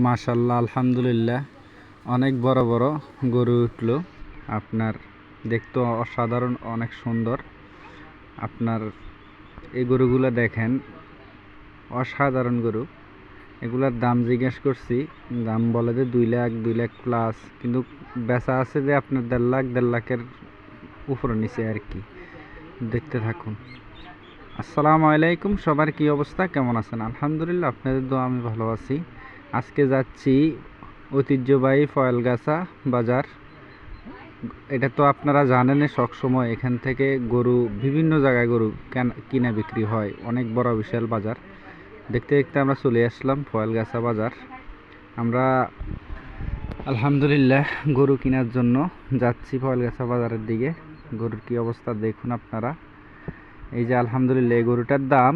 মাশাল্লাহ, আলহামদুলিল্লাহ, অনেক বড় বড় গরু উঠলো। আপনার দেখতে অসাধারণ, অনেক সুন্দর। আপনার এই গরুগুলো দেখেন, অসাধারণ গরু। এগুলার দাম জিজ্ঞেস করছি, দাম বলে যে 2 লাখ প্লাস, কিন্তু বেচা আছে যে আপনার 1.5 লাখের উপরে নিচে আর কি। দেখতে থাকুন। আসসালামু আলাইকুম, সবার কি অবস্থা, কেমন আছেন? আলহামদুলিল্লাহ, আপনাদের দোয়া আমি ভালো আছি। আজকে যাচ্ছি ঐতিহ্যবাহী ফয়েলগাছা বাজার। এটা তো আপনারা জানেন, সবসময় এখান থেকে গরু, বিভিন্ন জায়গায় গরু কিনা বিক্রি হয়। অনেক বড় বিশাল বাজার। দেখতে দেখতে আমরা চলে আসলাম ফয়েলগাছা বাজার। আমরা আলহামদুলিল্লাহ গরু কেনার জন্য যাচ্ছি ফয়েলগাছা বাজারের দিকে। গরুর কি অবস্থা দেখুন আপনারা। এই যে আলহামদুলিল্লাহ, এই গরুটার দাম